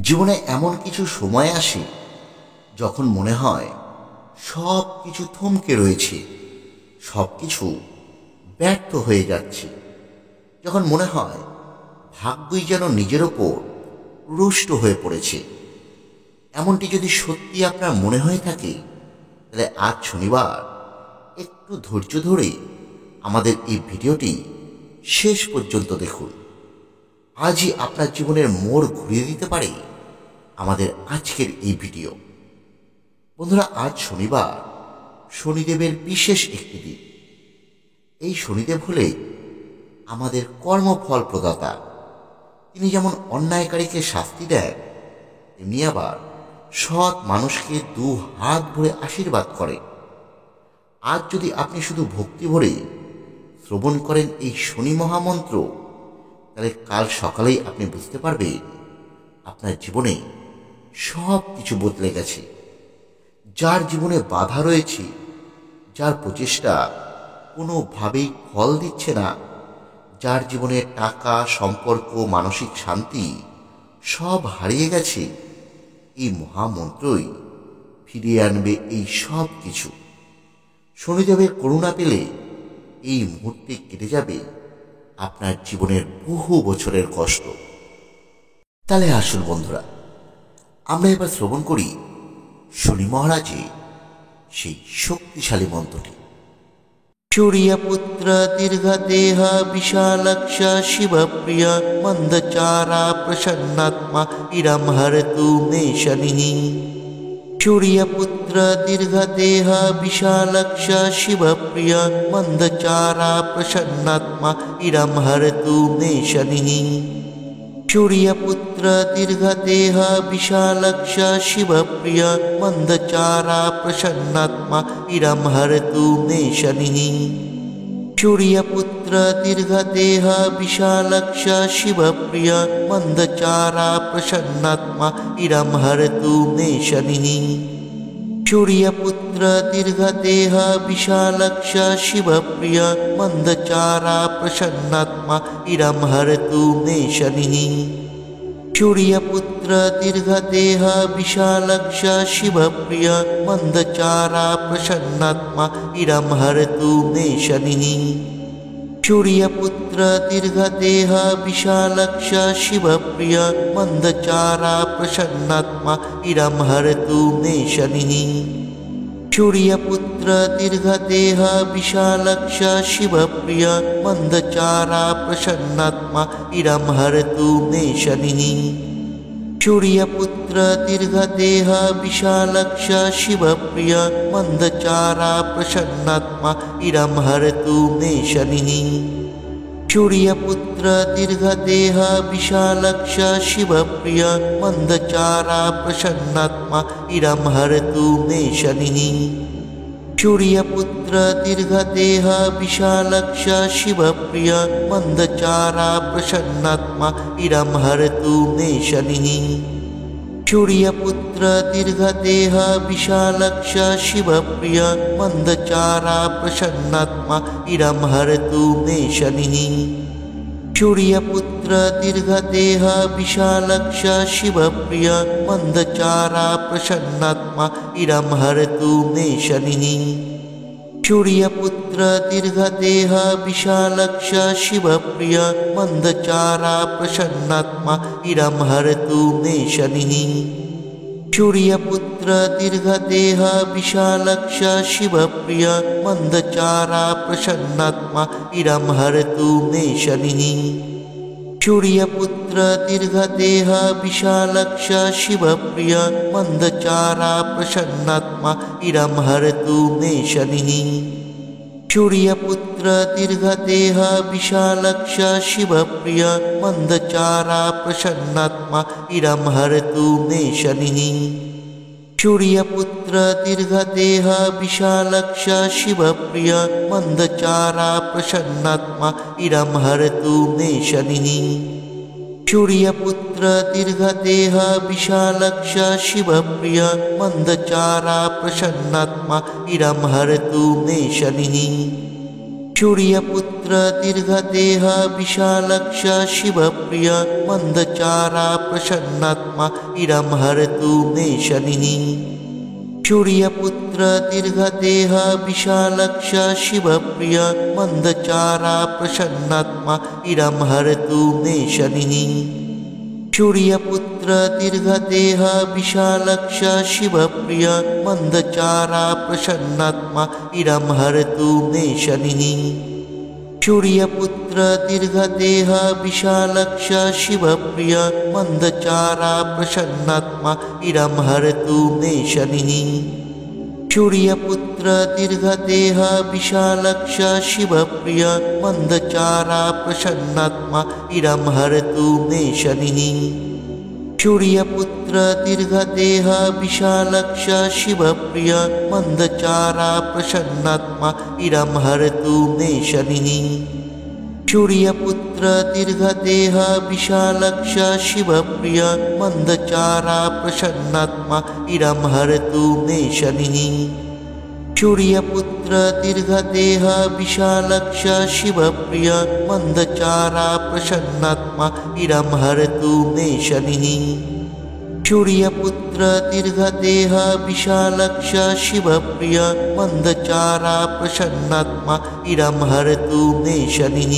জীবনে এমন কিছু সময় আসে যখন মনে হয় সব কিছু থমকে রয়েছে, সব কিছু ব্যর্থ হয়ে যাচ্ছে। যখন মনে হয় ভাগ্যই যেন নিজের ওপর রুষ্ট হয়ে পড়েছে। এমনটি যদি সত্যি আপনার মনে হয়ে থাকে, তাহলে আজ শনিবার একটু ধৈর্য ধরে আমাদের এই ভিডিওটি শেষ পর্যন্ত দেখুন। আজই আপনার জীবনের মোড় ঘুরিয়ে দিতে পারে আমাদের আজকের এই ভিডিও। বন্ধুরা, আজ শনিবার, শনিদেবের বিশেষ একটি দিন। এই শনিদেব হলে আমাদের কর্মফল প্রদাতা। তিনি যেমন অন্যায়কারীকে শাস্তি দেন, তেমনি আবার সৎ মানুষকে দু হাত ভরে আশীর্বাদ করেন। আজ যদি আপনি শুধু ভক্তি ভরে শ্রবণ করেন এই শনি মহামন্ত্র, তাহলে কাল সকালেই আপনি বুঝতে পারবেন আপনার জীবনে সব কিছু বদলে গেছে। যার জীবনে বাধা রয়েছে, যার প্রচেষ্টা কোনোভাবেই ফল দিচ্ছে না, যার জীবনে টাকা, সম্পর্ক, মানসিক শান্তি সব হারিয়ে গেছে, এই মহামন্ত্রই ফিরিয়ে আনবে এই সব কিছু। শনিদেবের করুণা পেলে এই মুহূর্তে কেটে যাবে আপনার জীবনের বহু বছরের কষ্ট। তাহলে আসুন বন্ধুরা, আমরা এবার শ্রবণ করি শনি মহারাজের সেই শক্তিশালী মন্ত্রটি। সূর্যপুত্র দীর্ঘদেহ বিশালক্ষ শিবপ্রিয় মন্দচারা প্রসন্নাত্মা ইরম হরতু মে শনিঃ। সূর্যপুত্র দীর্ঘদেহ বিশালক্ষ শিবপ্রিয় মন্দচারা প্রসন্নাত্মা ইরম হরতু মে শনিঃ। সূর্যপুত্র দীর্ঘদেহ বিশালক্ষ শিবপ্রিয় মন্দচারা প্রসন্নাত্মা ইরম হরতু মে শনিঃ। সূর্যপুত্র দীর্ঘদেহ বিশালক্ষ শিবপ্রিয় মন্দচারা প্রসন্নাত্মা ইরম হরতু মে শনিঃ। সূর্যপুত্র দীর্ঘদেহ বিশালক্ষ শিবপ্রিয় মন্দচারা প্রসন্নাত্মা ইরম হরতু মে শনিঃ। সূর্যপুত্র দীর্ঘদেহ বিশালক্ষ শিবপ্রিয় মন্দচারা প্রসন্নাত্মা ইরম হরতু মে শনিঃ। সূর্যপুত্র দীর্ঘদেহ বিশালক্ষ শিবপ্রিয় মন্দচারা প্রসন্নাত্মা ইরম হরতু মে শনিঃ। সূর্যপুত্র দীর্ঘদেহ বিশালক্ষ শিবপ্রিয় মন্দচারা প্রসন্নাত্মা ইরম হরতু মে শনিঃ। সূর্যপুত্র দীর্ঘদেহ বিশালক্ষ শিবপ্রিয় মন্দচারা প্রসন্নাত্মা ইরম হরতু মে শনিঃ। সূর্যপুত্র দীর্ঘদেহ বিশালক্ষ শিবপ্রিয় মন্দচারা প্রসন্নাত্মা ইরম হরতু মে শনিঃ। সূর্যপুত্র দীর্ঘদেহ বিশালক্ষ শিবপ্রিয় মন্দচারা প্রসন্নাত্মা ইরম হরতু মে শনিঃ। সূর্যপুত্র দীর্ঘদেহ বিশালক্ষ শিবপ্রিয় মন্দচারা প্রসন্নাত্মা ইরম হরতু মে শনিঃ। সূর্যপুত্র দীর্ঘদেহ বিশালক্ষ শিবপ্রিয় মন্দচারা প্রসন্নাত্মা ইরম হরতু মে শনিঃ। সূর্যপুত্র দীর্ঘদেহ বিশালক্ষ শিবপ্রিয় মন্দচারা প্রসন্নাত্মা ইরম হরতু মে শনিঃ। সূর্যপুত্র দীর্ঘদেহ বিশালক্ষ শিবপ্রিয় মন্দচারা প্রসন্নাত্মা ইরম হরতু মে শনিঃ। সূর্যপুত্র দীর্ঘদেহ বিশালক্ষ শিবপ্রিয় মন্দচারা প্রসন্নাত্মা ইরম হরতু মে শনিঃ। সূর্যপুত্র দীর্ঘদেহ বিশালক্ষ শিবপ্রিয় মন্দচারা প্রসন্নাত্মা ইরম হরতু মে শনিঃ। সূর্যপুত্র দীর্ঘদেহ বিশালক্ষ শিবপ্রিয় মন্দচারা প্রসন্নাত্মা ইরম হরতু মে শনিঃ। সূর্যপুত্র দীর্ঘদেহ বিশালক্ষ শিবপ্রিয় মন্দচারা প্রসন্নাত্মা ইরম হরতু মে শনিঃ। सूर्यपुत्र दीर्घदेह विशालक्ष शिवप्रिय मन्दचारा प्रसन्नात्मा इरं हरतु मे शनिः। सूर्यपुत्र दीर्घदेह विशालक्ष शिवप्रिय मन्दचारा प्रसन्नात्मा इरं हरतु मे शनिः। सूर्यपुत्र दीर्घदेह विशालक्ष शिवप्रिय मन्दचारा प्रसन्नात्मा इरं हरतु मे शनिः। सूर्यपुत्र दीर्घदेह विशालक्ष शिवप्रिय मन्दचारा प्रसन्नात्मा इरं हरतु मे शनिः। सूर्यपुत्र दीर्घदेह विशालक्ष शिवप्रिय मन्दचारा प्रसन्नात्मा इरं हरतु मे शनिः। सूर्यपुत्र दीर्घदेह विशालक्ष शिवप्रिय मन्दचारा प्रसन्नात्मा इरं हरतु मे शनिः। सूर्यपुत्र दीर्घदेह विशालक्ष शिवप्रिय मन्दचारा प्रसन्नात्मा इरं हरतु मे शनिः। सूर्यपुत्र दीर्घदेह विशालक्ष शिवप्रिय मन्दचारा प्रसन्नात्मा इरं हरतु मे शनिः। सूर्यपुत्र दीर्घदेह विशालक्ष शिवप्रिय मन्दचारा प्रसन्नात्मा इरं हरतु मे शनिः।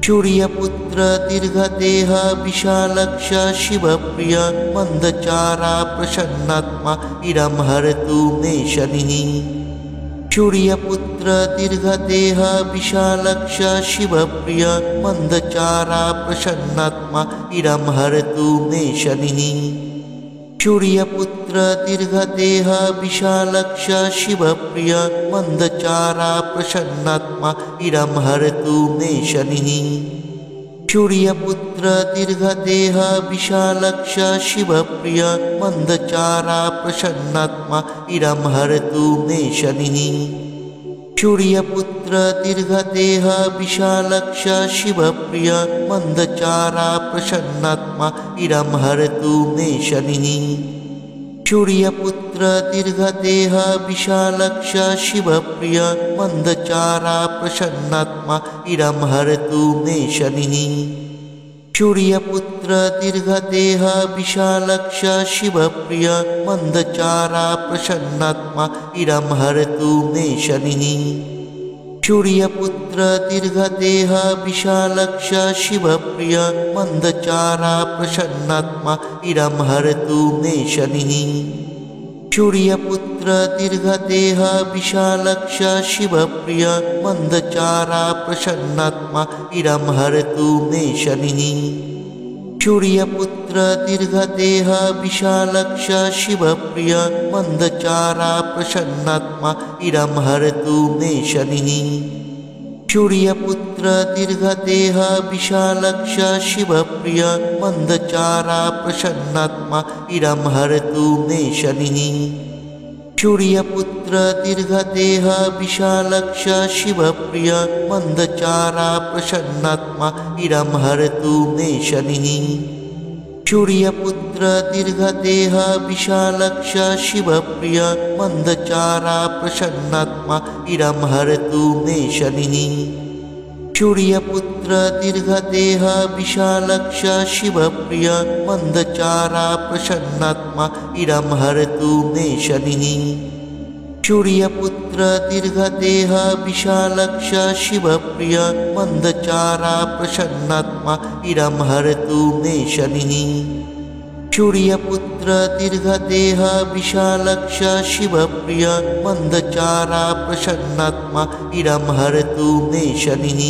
सूर्यपुत्र दीर्घदेह विशालक्ष शिवप्रिय मन्दचारा प्रसन्नात्मा इरं हरतु मे शनिः। सूर्यपुत्र दीर्घदेह विशालक्ष शिवप्रिय मन्दचारा प्रसन्नात्मा इरं हरतु मे शनिः। सूर्यपुत्र दीर्घदेह विशालक्ष शिवप्रिय मन्दचारा प्रसन्नात्मा इरं हरतु मे शनिः। सूर्यपुत्र दीर्घदेह विशालक्ष शिवप्रिय मन्दचारा प्रसन्नात्मा इरं हरतु मे शनिः। सूर्यपुत्र दीर्घदेह विशालक्ष शिवप्रिय मन्दचारा प्रसन्नात्मा इरं हरतु मे शनिः। सूर्यपुत्र दीर्घदेह विशालक्ष शिवप्रिय मन्दचारा प्रसन्नात्मा इरं हरतु मे शनिः। सूर्यपुत्र दीर्घदेह विशालक्ष शिवप्रिय मन्दचारा प्रसन्नात्मा इरं हरतु मे शनिः। सूर्यपुत्र दीर्घदेह विशालक्ष शिवप्रिय मन्दचारा प्रसन्नात्मा इरं हरतु मे शनिः। सूर्यपुत्र दीर्घदेह विशालक्ष शिवप्रिय मन्दचारा प्रसन्नात्मा इरं हरतु मे शनिः। सूर्यपुत्र दीर्घदेह विशालक्ष शिवप्रिय मन्दचारा प्रसन्नात्मा इरं हरतु मे शनिः। सूर्यपुत्र दीर्घदेह विशालक्ष शिवप्रिय मन्दचारा प्रसन्नात्मा इरं हरतु मे शनिः। सूर्यपुत्र दीर्घदेह विशालक्ष शिवप्रिय मन्दचारा प्रसन्नात्मा इरं हरतु मे शनिः। सूर्यपुत्र दीर्घदेह विशालक्ष शिवप्रिय मन्दचारा प्रसन्नात्मा इरं हरतु मे शनिः। सूर्यपुत्र दीर्घदेह विशालक्ष शिवप्रिय मन्दचारा प्रसन्नात्मा इरं हरतु मे शनिः। सूर्यपुत्र दीर्घदेह विशालक्ष शिवप्रिय मन्दचारा प्रसन्नात्मा इरं हरतु मे शनिः। सूर्यपुत्र दीर्घदेह विशालक्ष शिवप्रिय मन्दचारा प्रसन्नात्मा इरं हरतु मे शनिः।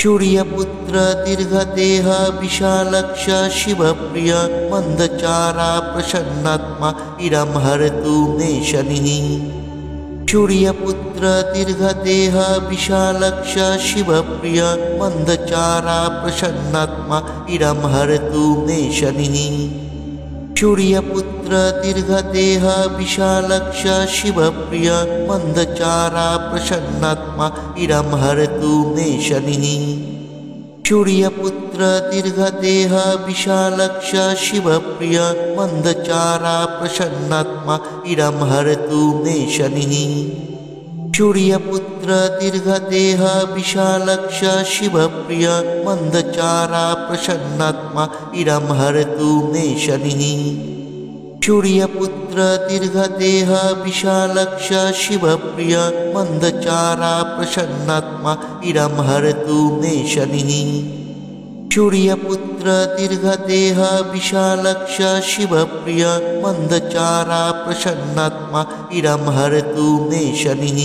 सूर्यपुत्र दीर्घदेह विशालक्ष शिवप्रिय मन्दचारा प्रसन्नात्मा इरं हरतु मे शनिः। सूर्यपुत्र दीर्घदेह विशालक्ष शिवप्रिय मन्दचारा प्रसन्नात्मा इरं हरतु मे शनिः। सूर्यपुत्र दीर्घदेह विशालक्ष शिवप्रिय मन्दचारा प्रसन्नात्मा इरं हरतु मे शनिः। सूर्यपुत्र दीर्घदेह विशालक्ष शिवप्रिय मन्दचारा प्रसन्नात्मा इरं हरतु मे शनिः। सूर्यपुत्र दीर्घदेह विशालक्ष शिवप्रिय मन्दचारा प्रसन्नात्मा इरं हरतु मे शनिः। सूर्यपुत्र दीर्घदेह विशालक्ष शिवप्रिय मन्दचारा प्रसन्नात्मा इरं हरतु मे शनिः। सूर्यपुत्र दीर्घदेह विशालक्ष शिवप्रिय मन्दचारा प्रसन्नात्मा इरं हरतु मे शनिः।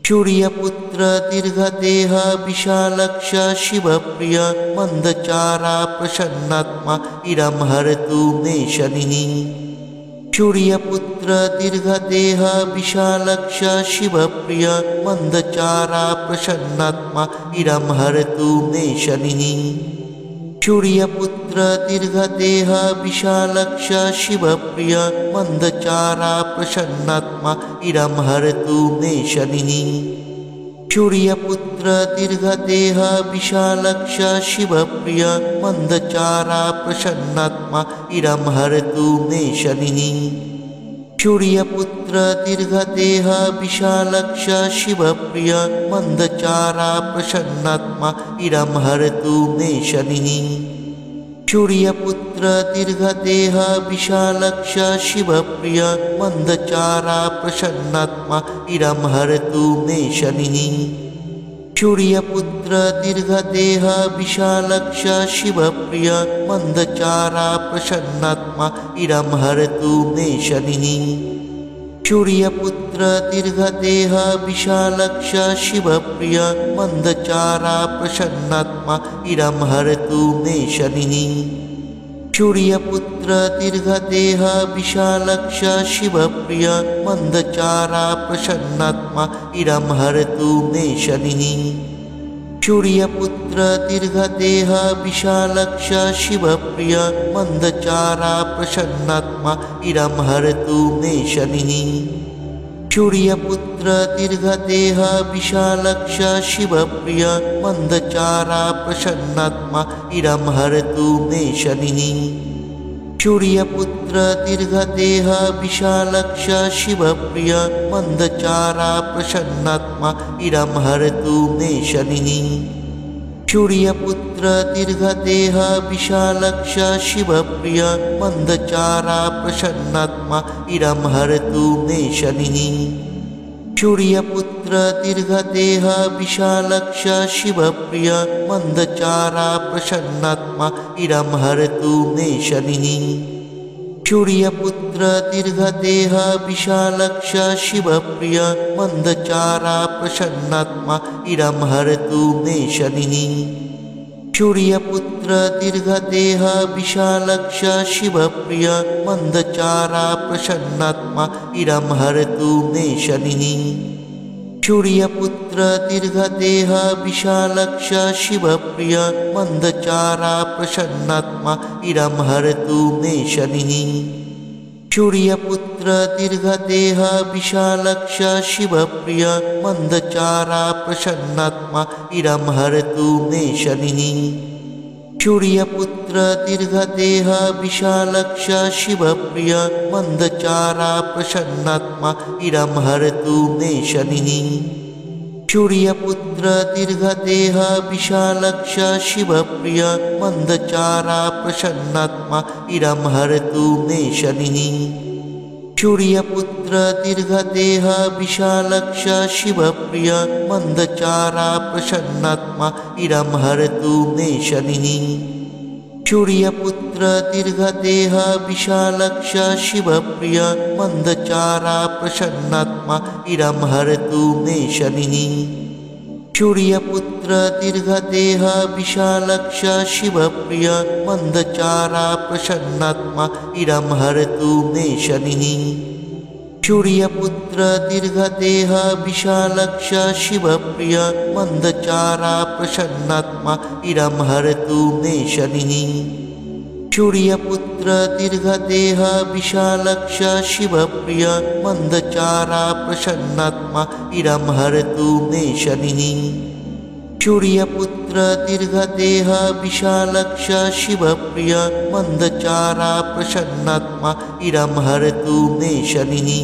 सूर्यपुत्र दीर्घदेह विशालक्ष शिवप्रिय मन्दचारा प्रसन्नात्मा इरं हरतु मे शनिः। सूर्यपुत्र दीर्घदेह विशालक्ष शिवप्रिय मन्दचारा प्रसन्नात्मा इरं हरतु मे शनिः। सूर्यपुत्र दीर्घदेह विशालक्ष शिवप्रिय मन्दचारा प्रसन्नात्मा इरं हरतु मे शनिः। सूर्यपुत्र दीर्घदेह विशालक्ष शिवप्रिय मन्दचारा प्रसन्नात्मा इरं हरतु मे शनिः। सूर्यपुत्र दीर्घदेह विशालक्ष शिवप्रिय मन्दचारा प्रसन्नात्मा इरं हरतु मे शनिः। सूर्यपुत्र दीर्घदेह विशालक्ष शिवप्रिय मन्दचारा प्रसन्नात्मा इरं हरतु मे शनिः। सूर्यपुत्र दीर्घदेह विशालक्ष शिवप्रिय मन्दचारा प्रसन्नात्मा इरं हरतु मे शनिः। सूर्यपुत्र दीर्घदेह विशालक्ष शिवप्रिय मन्दचारा प्रसन्नात्मा इरं हरतु मे शनिः। सूर्यपुत्र दीर्घदेह विशालक्ष शिवप्रिय मन्दचारा प्रसन्नात्मा इरं हरतु मे शनिः। सूर्यपुत्र दीर्घदेह विशालक्ष शिवप्रिय मन्दचारा प्रसन्नात्मा इरं हरतु मे शनिः। सूर्यपुत्र दीर्घदेह विशालक्ष शिवप्रिय मन्दचारा प्रसन्नात्मा इरं हरतु मे शनिः। सूर्यपुत्र दीर्घदेह विशालक्ष शिवप्रिय मन्दचारा प्रसन्नात्मा इरं हरतु मे शनिः। सूर्यपुत्र दीर्घदेह विशालक्ष शिवप्रिय मन्दचारा प्रसन्नात्मा इरं हरतु मे शनिः। सूर्यपुत्र दीर्घदेह विशालक्ष शिवप्रिय मन्दचारा प्रसन्नात्मा इरं हरतु मे शनिः। सूर्यपुत्र दीर्घदेह विशालक्ष शिवप्रिय मन्दचारा प्रसन्नात्मा इरं हरतु मे शनिः। सूर्यपुत्र दीर्घदेह विशालक्ष शिवप्रिय मन्दचारा प्रसन्नात्मा इरं हरतु मे शनिः। सूर्यपुत्र दीर्घदेह विशालक्ष शिवप्रिय मन्दचारा प्रसन्नात्मा इरं हरतु मे शनिः। सूर्यपुत्र दीर्घदेह विशालक्ष शिवप्रिय मन्दचारा प्रसन्नात्मा इरं हरतु मे शनिः। सूर्यपुत्र दीर्घदेह विशालक्ष शिवप्रिय मन्दचारा प्रसन्नात्मा इरं हरतु मे शनिः। सूर्यपुत्र दीर्घदेह विशालक्ष शिवप्रिय मन्दचारा प्रसन्नात्मा इरं हरतु मे शनिः। सूर्यपुत्र दीर्घदेह विशालक्ष शिवप्रिय मन्दचारा प्रसन्नात्मा इरं हरतु मे शनिः। सूर्यपुत्र दीर्घदेह विशालक्ष शिवप्रिय मन्दचारा प्रसन्नात्मा इरं हरतु मे शनिः। सूर्यपुत्र दीर्घदेह विशालक्ष शिवप्रिय मन्दचारा प्रसन्नात्मा इरं हरतु मे शनिः। सूर्यपुत्र दीर्घदेह विशालक्ष शिवप्रिय मन्दचारा प्रसन्नात्मा इरं हरतु मे शनिः। सूर्यपुत्र दीर्घदेह विशालक्ष शिवप्रिय मन्दचारा प्रसन्नात्मा इरं हरतु मे शनिः। सूर्यपुत्र दीर्घदेह विशालक्ष शिवप्रिय मन्दचारा प्रसन्नात्मा इरं हरतु मे शनिः।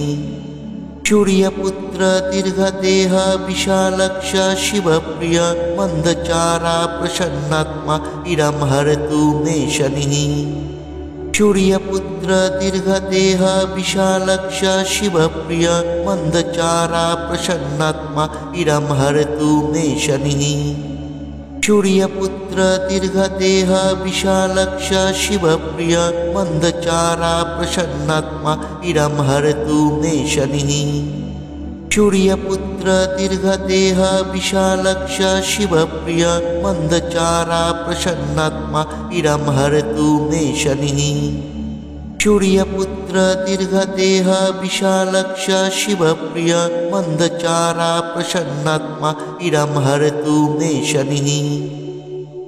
सूर्यपुत्र दीर्घदेहा विशालक्ष शिवप्रिय मन्दचारा प्रसन्नात्मा इदं हरतु मे शनिः। सूर्यपुत्र दीर्घदेहा विशालक्ष शिवप्रिय मन्दचारा प्रसन्नात्मा इदं हरतु मे शनिः। सूर्यपुत्र दीर्घदेहा विशालक्ष शिवप्रिय मन्दचारा प्रसन्नात्मा इदं हरतु मे शनिः। सूर्यपुत्र दीर्घदेहा विशालक्ष शिवप्रिय मन्दचारा प्रसन्नात्मा इदं हरतु मे शनिः। सूर्यपुत्र दीर्घदेहा विशालक्ष शिवप्रिय मन्दचारा प्रसन्नात्मा इदं हरतु मे शनिः।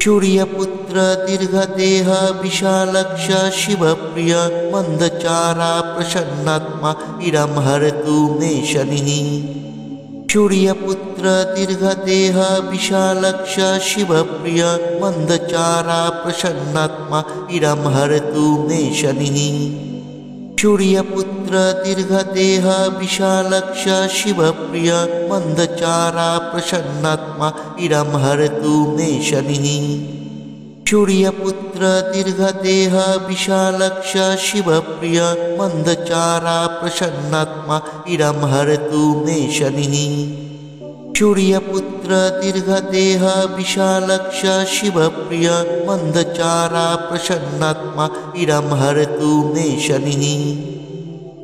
सूर्यपुत्र दीर्घदेहा विशालक्ष शिवप्रिय मन्दचारा प्रसन्नात्मा इदं हरतु मे शनिः। सूर्यपुत्र दीर्घदेहा विशालक्ष शिवप्रिय मन्दचारा प्रसन्नात्मा इदं हरतु मे शनिः। सूर्यपुत्र दीर्घदेहा विशालक्ष शिवप्रिय मन्दचारा प्रसन्नात्मा इदं हरतु मे शनिः। सूर्यपुत्र दीर्घदेहा विशालक्ष शिवप्रिय मन्दचारा प्रसन्नात्मा इदं हरतु मे शनिः। सूर्यपुत्र दीर्घदेहा विशालक्ष शिवप्रिय मन्दचारा प्रसन्नात्मा इदं हरतु मे शनिः।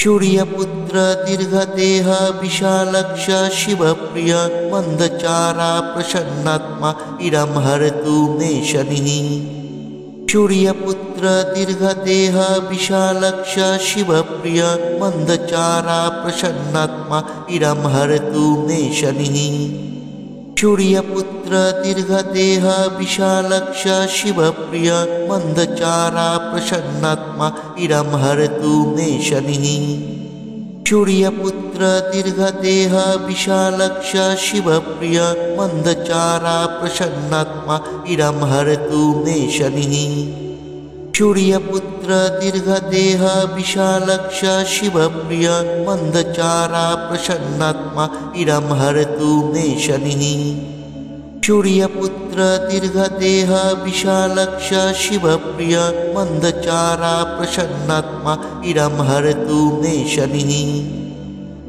सूर्यपुत्र दीर्घदेहा विशालक्ष शिवप्रिय मन्दचारा प्रसन्नात्मा इदं हरतु मे शनिः। सूर्यपुत्र दीर्घदेहा विशालक्ष शिवप्रिय मन्दचारा प्रसन्नात्मा इदं हरतु मे शनिः। सूर्यपुत्र दीर्घदेहा विशालक्ष शिवप्रिय मन्दचारा प्रसन्नात्मा इदं हरतु मे शनिः। सूर्यपुत्र दीर्घदेहा विशालक्ष शिवप्रिय मन्दचारा प्रसन्नात्मा इदं हरतु मे शनिः। सूर्यपुत्र दीर्घदेहा विशालक्ष शिवप्रिय मन्दचारा प्रसन्नात्मा इदं हरतु मे शनिः। सूर्यपुत्र दीर्घदेहा विशालक्ष शिवप्रिय मन्दचारा प्रसन्नात्मा इदं हरतु मे शनिः।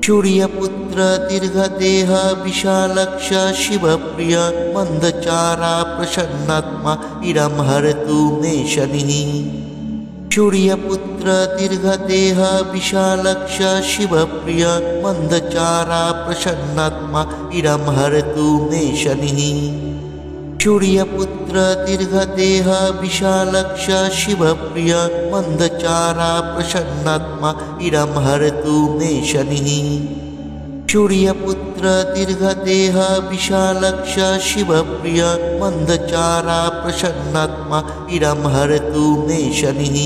सूर्यपुत्र दीर्घदेहा विशालक्ष शिवप्रिय मन्दचारा प्रसन्नात्मा इदं हरतु मे शनिः। सूर्यपुत्र दीर्घदेहा विशालक्ष शिवप्रिय मन्दचारा प्रसन्नात्मा इदं हरतु मे शनिः। सूर्यपुत्र दीर्घदेहा विशालक्ष शिवप्रिय मन्दचारा प्रसन्नात्मा इदं हरतु मे शनिः। सूर्यपुत्र दीर्घदेहा विशालक्ष शिवप्रिय मन्दचारा प्रसन्नात्मा इदं हरतु मे शनिः।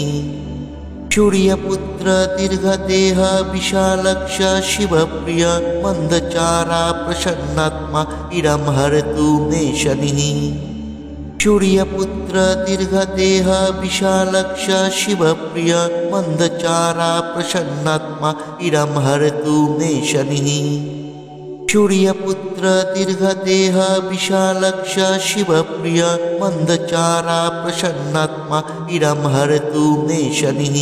सूर्यपुत्र दीर्घदेहा विशालक्ष शिवप्रिय मन्दचारा प्रसन्नात्मा इदं हरतु मे शनिः। सूर्यपुत्र दीर्घदेहा विशालक्ष शिवप्रिय मन्दचारा प्रसन्नात्मा इदं हरतु मे शनिः। सूर्यपुत्र दीर्घदेहा विशालक्ष शिवप्रिय मन्दचारा प्रसन्नात्मा इदं हरतु मे शनिः।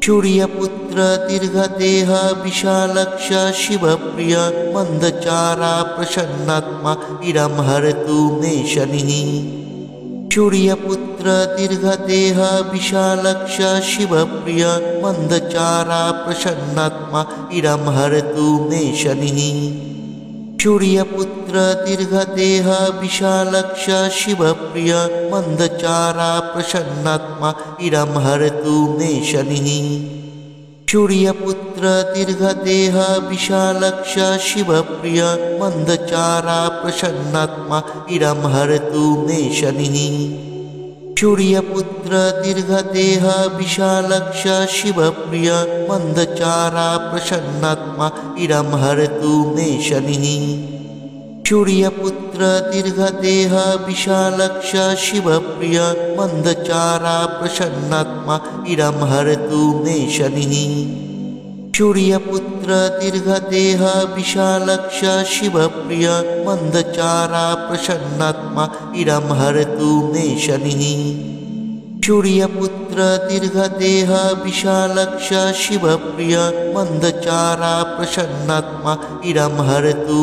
सूर्यपुत्र दीर्घदेहा विशालक्ष शिवप्रिय मन्दचारा प्रसन्नात्मा इदं हरतु मे शनिः। सूर्यपुत्र दीर्घदेहा विशालक्ष शिवप्रिय मन्दचारा प्रसन्नात्मा इदं हरतु मे शनिः। सूर्यपुत्र दीर्घदेहा विशालक्ष शिवप्रिय मन्दचारा प्रसन्नात्मा इदं हरतु मे शनिः। सूर्यपुत्र दीर्घदेहा विशालक्ष शिवप्रिय मन्दचारा प्रसन्नात्मा इदं हरतु मे शनिः। सूर्यपुत्र दीर्घदेहा विशालक्ष शिवप्रिय मन्दचारा प्रसन्नात्मा इदं हरतु मे शनिः। सूर्यपुत्र दीर्घदेहा विशालक्ष शिवप्रिय मन्दचारा प्रसन्नात्मा इदं हरतु मे शनिः। सूर्यपुत्र दीर्घदेह विशालक्ष शिवप्रिय मन्दचारा प्रसन्नात्मा इदं हरतु मे शनिः। सूर्यपुत्र दीर्घदेह विशालक्ष शिवप्रिय मन्दचारा प्रसन्नात्मा इदं हरतु